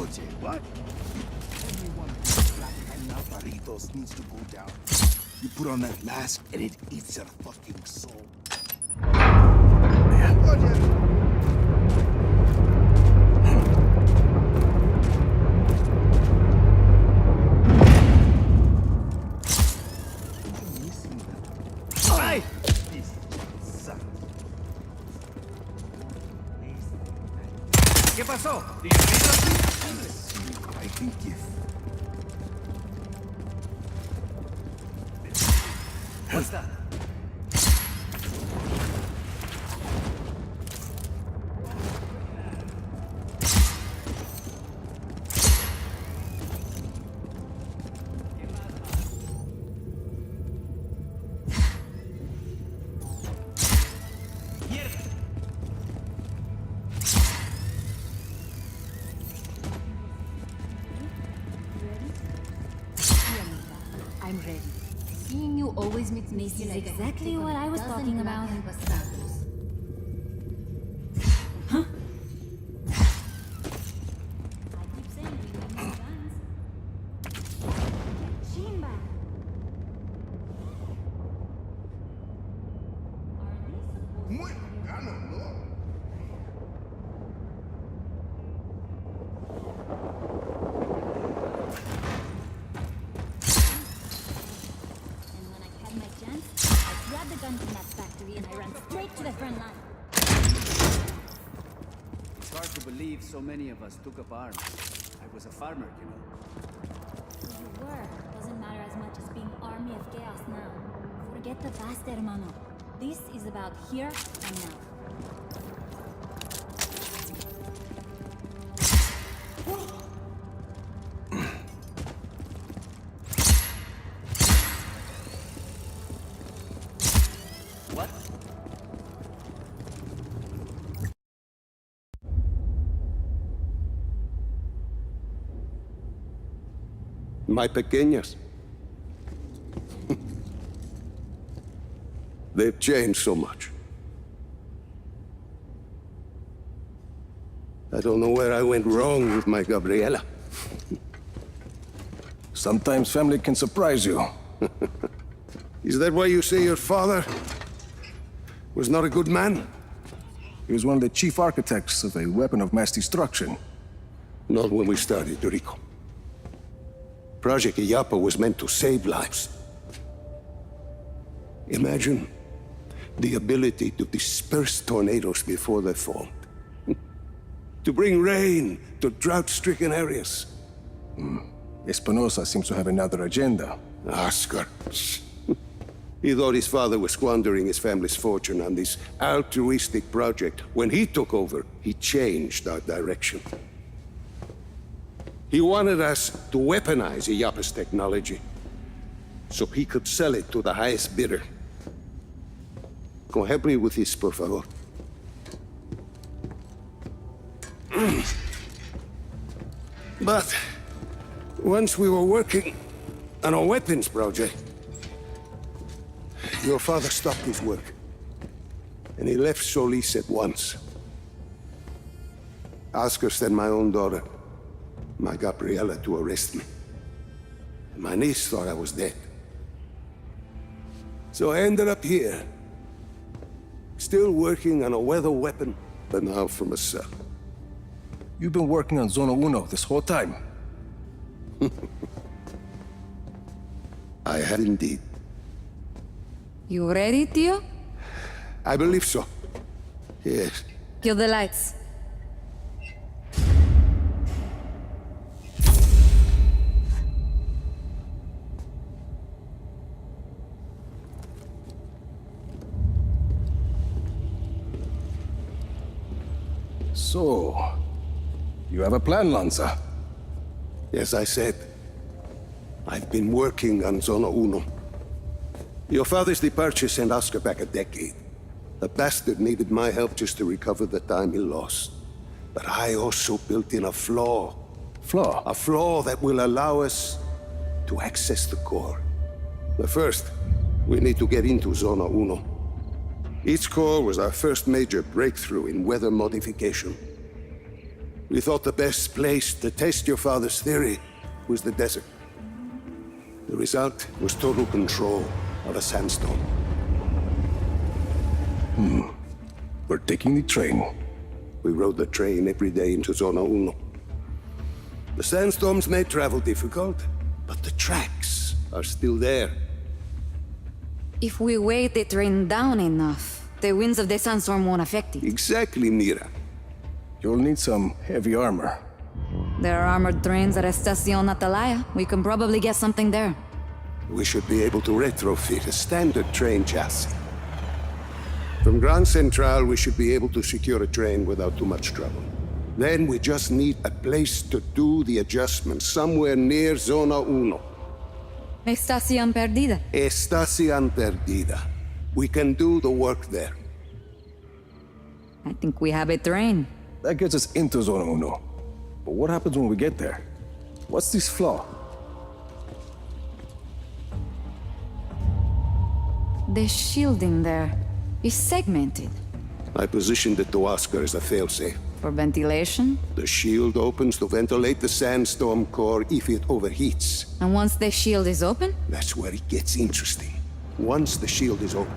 Oye, what? Everyone in Kiitos needs to go down. You put on that mask and it eats your fucking soul. ¿Qué pasó? Do you need us? I can give. What's that? I'm ready. Seeing you always makes me feel like Exactly what I was talking about. Huh? I keep saying we need new guns. Shimba! Muy bacano, ¿no? And when I had my chance, I grabbed the gun from that factory and I ran straight to the front line. It's hard to believe so many of us took up arms. I was a farmer, you know. Who you were doesn't matter as much as being army of chaos now. Forget the past, hermano. This is about here and now. What? My pequeñas. They've changed so much. I don't know where I went wrong with my Gabriela. Sometimes family can surprise you. Is that why you say your father was not a good man? He was one of the chief architects of a weapon of mass destruction. Not when we started, Rico. Project Iyapa was meant to save lives. Imagine the ability to disperse tornadoes before they formed. To bring rain to drought-stricken areas. Espinosa seems to have another agenda. Oscar. He thought his father was squandering his family's fortune on this altruistic project. When he took over, he changed our direction. He wanted us to weaponize Iyapa's technology, so he could sell it to the highest bidder. Go help me with this, por favor. But once we were working on a weapons project, your father stopped his work, and he left Solis at once. Oscar sent my own daughter, my Gabriela, to arrest me. And my niece thought I was dead. So I ended up here, still working on a weather weapon, but now from a cell. You've been working on Zona Uno this whole time. I had indeed. You ready, Tio? I believe so. Yes. Kill the lights. So, you have a plan, Lanza? As I said, I've been working on Zona Uno. Your father's departure sent Oscar back a decade. The bastard needed my help just to recover the time he lost. But I also built in a flaw. Flaw? A flaw that will allow us to access the core. But first, we need to get into Zona Uno. Its core was our first major breakthrough in weather modification. We thought the best place to test your father's theory was the desert. The result was total control of a sandstorm. We're taking the train. We rode the train every day into Zona Uno. The sandstorms made travel difficult, but the tracks are still there. If we weight the train down enough, the winds of the sandstorm won't affect it. Exactly, Mira. You'll need some heavy armor. There are armored trains at Estacion Atalaya. We can probably get something there. We should be able to retrofit a standard train chassis. From Grand Central, we should be able to secure a train without too much trouble. Then we just need a place to do the adjustments, somewhere near Zona Uno. Estacion Perdida. Estacion Perdida. We can do the work there. I think we have a train. That gets us into Zona Uno. But what happens when we get there? What's this flaw? The shielding there is segmented. I positioned it to Oscar as a failsafe. For ventilation? The shield opens to ventilate the sandstorm core if it overheats. And once the shield is open? That's where it gets interesting. Once the shield is open,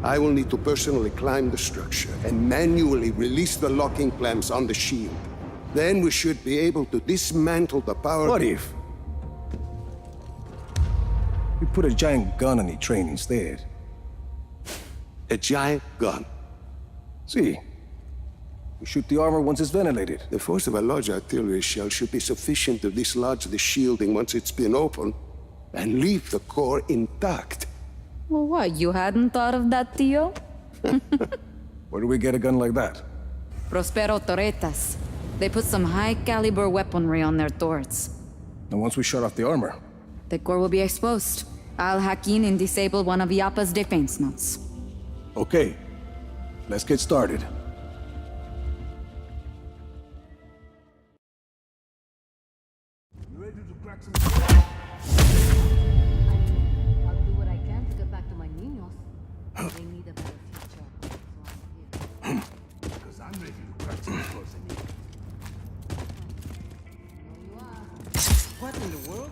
I will need to personally climb the structure and manually release the locking clamps on the shield. Then we should be able to dismantle the power... What if we put a giant gun on the train instead? A giant gun. See, we shoot the armor once it's ventilated. The force of a large artillery shell should be sufficient to dislodge the shielding once it's been opened and leave the core intact. Well, what, you hadn't thought of that, Tio? Where do we get a gun like that? Prospero Torretas. They put some high-caliber weaponry on their turrets. And once we shut off the armor, The core will be exposed. I'll hack in and disable one of Yappa's defense nodes. okay, let's get started. You ready to crack some... I'll do what I can to get back to my niños. They need a better future. So I'm here. Because I'm ready to crack some skulls in you. There you are. What in the world?